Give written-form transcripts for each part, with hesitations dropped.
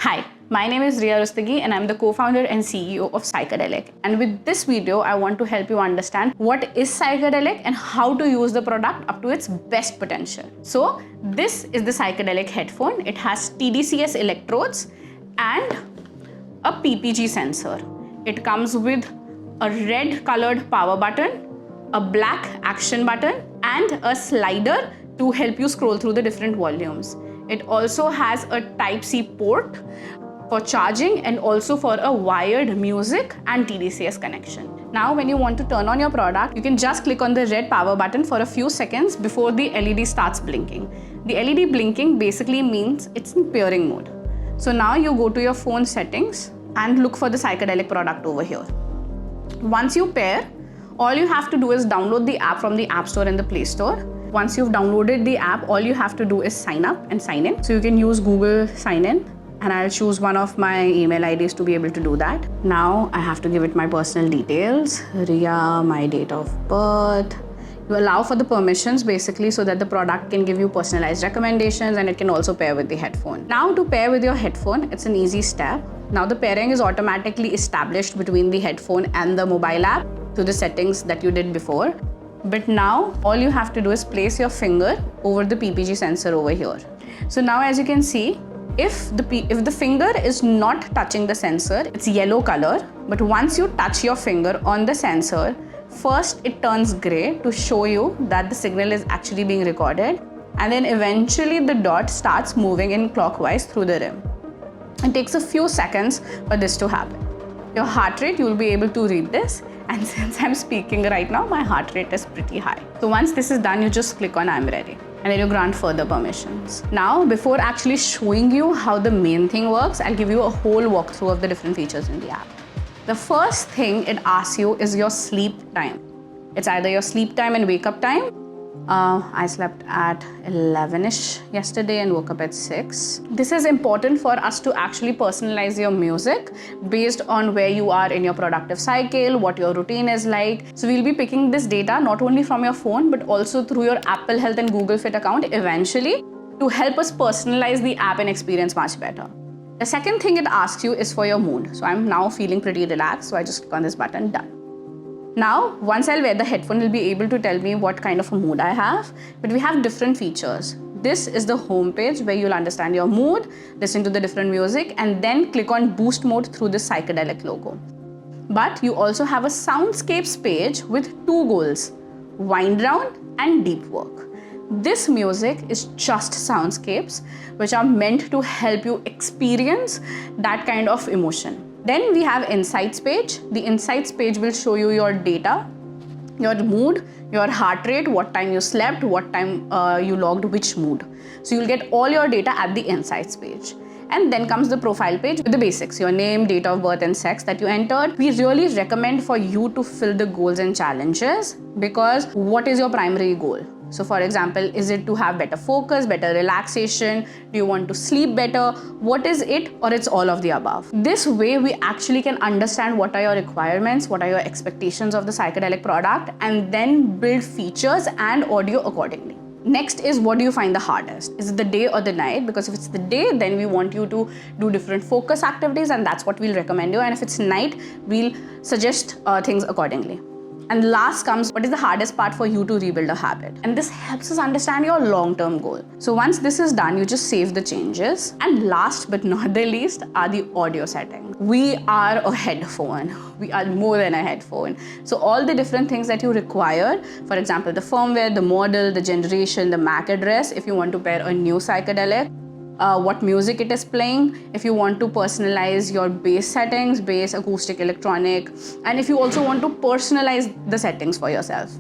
Hi, my name is Riya Rustagi and I'm the co-founder and CEO of Sychedelic. And with this video, I want to help you understand what is Sychedelic and how to use the product up to its best potential. So this is the Sychedelic headphone. It has tDCS electrodes and a PPG sensor. It comes with a red colored power button, a black action button, and a slider to help you scroll through the different volumes. It also has a Type-C port for charging and also for a wired music and tDCS connection. Now when you want to turn on your product, you can just click on the red power button for a few seconds before the LED starts blinking. The LED blinking basically means it's in pairing mode. So now you go to your phone settings and look for the Sychedelic product over here. Once you pair, all you have to do is download the app from the App Store and the Play Store. Once you've downloaded the app, all you have to do is sign up and sign in. So you can use Google sign in, and I'll choose one of my email IDs to be able to do that. Now I have to give it my personal details, Riya, my date of birth. You allow for the permissions basically so that the product can give you personalized recommendations and it can also pair with the headphone. Now to pair with your headphone, it's an easy step. Now the pairing is automatically established between the headphone and the mobile app to the settings that you did before. But now all you have to do is place your finger over the PPG sensor over here. So now as you can see, if the finger is not touching the sensor, it's yellow color. But once you touch your finger on the sensor, first it turns gray to show you that the signal is actually being recorded. And then eventually the dot starts moving in clockwise through the rim. It takes a few seconds for this to happen. Your heart rate, you will be able to read this. And since I'm speaking right now, my heart rate is pretty high. So once this is done, you just click on I'm ready. And then you grant further permissions. Now, before actually showing you how the main thing works, I'll give you a whole walkthrough of the different features in the app. The first thing it asks you is your sleep time. It's either your sleep time and wake up time. I slept at 11ish yesterday and woke up at 6. This is important for us to actually personalize your music based on where you are in your productive cycle, what your routine is like. So we'll be picking this data not only from your phone, but also through your Apple Health and Google Fit account eventually to help us personalize the app and experience much better. The second thing it asks you is for your mood. So I'm now feeling pretty relaxed. So I just click on this button, done. Now, once I'll wear the headphone, it'll be able to tell me what kind of a mood I have. But we have different features. This is the home page where you'll understand your mood, listen to the different music, and then click on boost mode through the Sychedelic logo. But you also have a soundscapes page with two goals, wind down and deep work. This music is just soundscapes, which are meant to help you experience that kind of emotion. Then we have Insights page. The Insights page will show you your data, your mood, your heart rate, what time you slept, what time you logged which mood. So you'll get all your data at the Insights page. And then comes the profile page with the basics, your name, date of birth and sex that you entered. We really recommend for you to fill the goals and challenges because what is your primary goal? So for example, is it to have better focus, better relaxation? Do you want to sleep better? What is it, or it's all of the above? This way we actually can understand what are your requirements, what are your expectations of the Sychedelic product, and then build features and audio accordingly. Next is, what do you find the hardest? Is it the day or the night? Because if it's the day, then we want you to do different focus activities and that's what we'll recommend you. And if it's night, we'll suggest things accordingly. And last comes, what is the hardest part for you to rebuild a habit? And this helps us understand your long-term goal. So once this is done, you just save the changes. And last but not the least are the audio settings. We are a headphone. We are more than a headphone. So all the different things that you require, for example, the firmware, the model, the generation, the MAC address, if you want to pair a new Sychedelic, what music it is playing, if you want to personalize your bass settings, bass, acoustic, electronic, and if you also want to personalize the settings for yourself.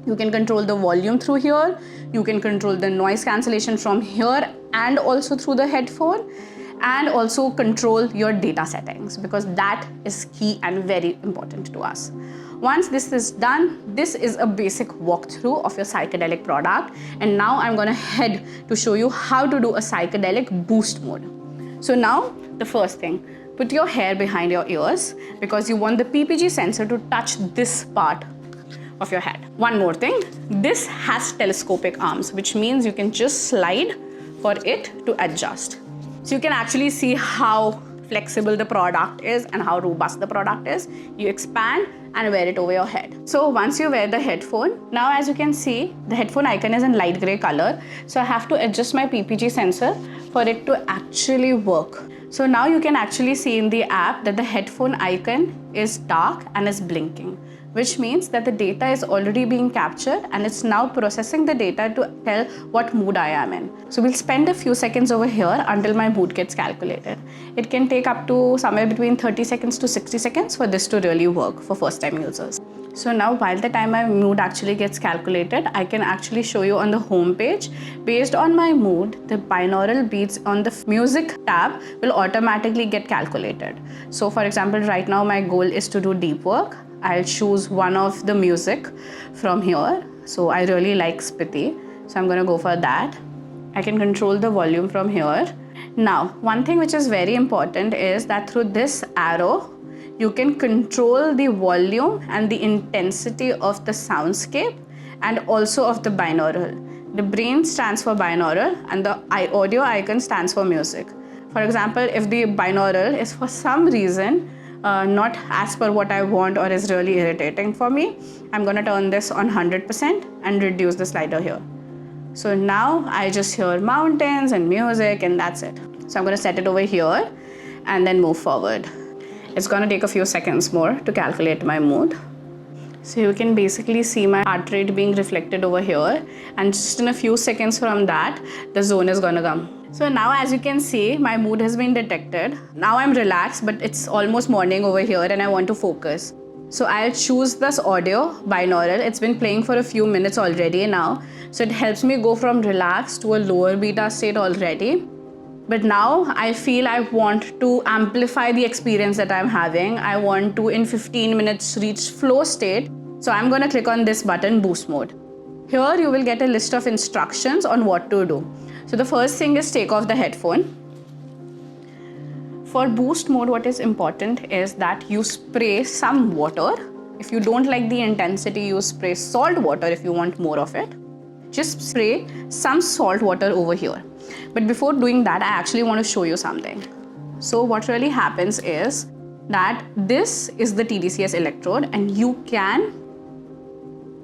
You can control the volume through here, you can control the noise cancellation from here and also through the headphone, and also control your data settings because that is key and very important to us. Once this is done, this is a basic walkthrough of your Sychedelic product. And now I'm gonna head to show you how to do a Sychedelic boost mode. So now, the first thing, put your hair behind your ears because you want the PPG sensor to touch this part of your head. One more thing, this has telescopic arms, which means you can just slide for it to adjust. So you can actually see how flexible the product is and how robust the product is. You expand and wear it over your head. So once you wear the headphone, now as you can see, the headphone icon is in light gray color. So I have to adjust my PPG sensor for it to actually work. So now you can actually see in the app that the headphone icon is dark and is blinking, which means that the data is already being captured and it's now processing the data to tell what mood I am in. So we'll spend a few seconds over here until my mood gets calculated. It can take up to somewhere between 30 seconds to 60 seconds for this to really work for first time users. So now while the time my mood actually gets calculated, I can actually show you on the home page. Based on my mood, the binaural beats on the music tab will automatically get calculated. So for example, right now my goal is to do deep work. I'll choose one of the music from here. So I really like Spiti, so I'm gonna go for that. I can control the volume from here. Now, one thing which is very important is that through this arrow, you can control the volume and the intensity of the soundscape and also of the binaural. The brain stands for binaural and the audio icon stands for music. For example, if the binaural is for some reason not as per what I want or is really irritating for me, I'm gonna turn this on 100% and reduce the slider here. So now I just hear mountains and music and that's it. So I'm gonna set it over here and then move forward. It's gonna take a few seconds more to calculate my mood. So you can basically see my heart rate being reflected over here, and just in a few seconds from that, the zone is gonna come. So now as you can see, my mood has been detected. Now I'm relaxed, but it's almost morning over here and I want to focus. So I'll choose this audio binaural. It's been playing for a few minutes already now. So it helps me go from relaxed to a lower beta state already. But now I feel I want to amplify the experience that I'm having. I want to, in 15 minutes, reach flow state. So I'm gonna click on this button, boost mode. Here you will get a list of instructions on what to do. So the first thing is take off the headphone. For boost mode, what is important is that you spray some water. If you don't like the intensity, you spray salt water if you want more of it. Just spray some salt water over here. But before doing that, I actually want to show you something. So what really happens is that this is the tDCS electrode and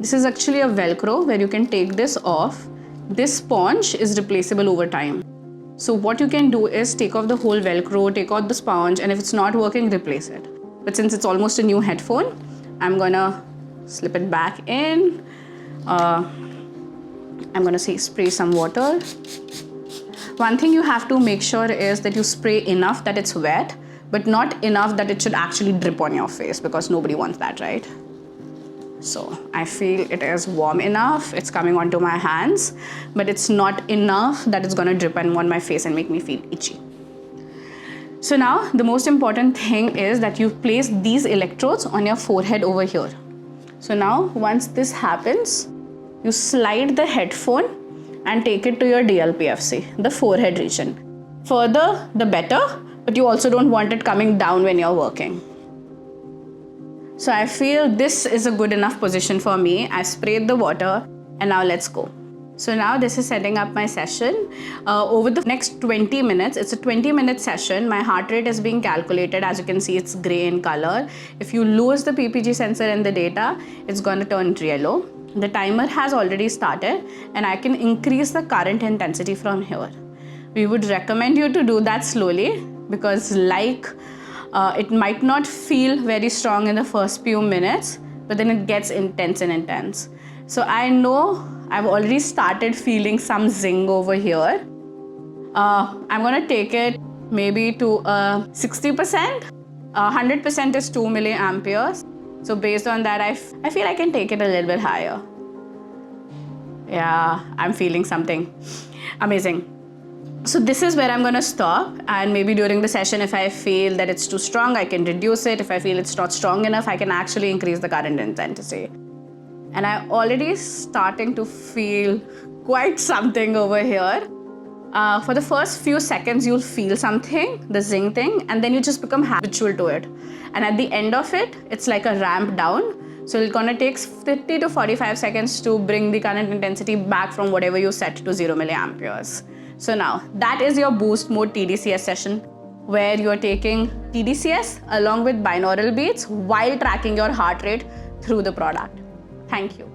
this is actually a Velcro where you can take this off. This sponge is replaceable over time. So what you can do is take off the whole Velcro, take out the sponge, and if it's not working, replace it. But since it's almost a new headphone, I'm gonna slip it back in. I'm gonna spray some water. One thing you have to make sure is that you spray enough that it's wet, but not enough that it should actually drip on your face, because nobody wants that, right? So I feel it is warm enough, it's coming onto my hands, but it's not enough that it's gonna drip on my face and make me feel itchy. So now the most important thing is that you place these electrodes on your forehead over here. So now once this happens, you slide the headphone and take it to your DLPFC, the forehead region. Further, the better, but you also don't want it coming down when you're working. So I feel this is a good enough position for me. I sprayed the water and now let's go. So now this is setting up my session. Over the next 20 minutes, it's a 20-minute session. My heart rate is being calculated. As you can see, it's gray in color. If you lose the PPG sensor and the data, it's gonna turn yellow. The timer has already started and I can increase the current intensity from here. We would recommend you to do that slowly because it might not feel very strong in the first few minutes, but then it gets intense and intense. So I know I've already started feeling some zing over here. I'm gonna take it maybe to 60%. 100% is 2 milliamperes. So based on that, I feel I can take it a little bit higher. Yeah, I'm feeling something amazing. So this is where I'm gonna stop, and maybe during the session, if I feel that it's too strong, I can reduce it. If I feel it's not strong enough, I can actually increase the current intensity. And I'm already starting to feel quite something over here. For the first few seconds, you'll feel something, the zing thing, and then you just become habitual to it. And at the end of it, it's like a ramp down. So it's gonna take 50 to 45 seconds to bring the current intensity back from whatever you set to 0 milliamperes. So now that is your boost mode tDCS session, where you're taking tDCS along with binaural beats while tracking your heart rate through the product. Thank you.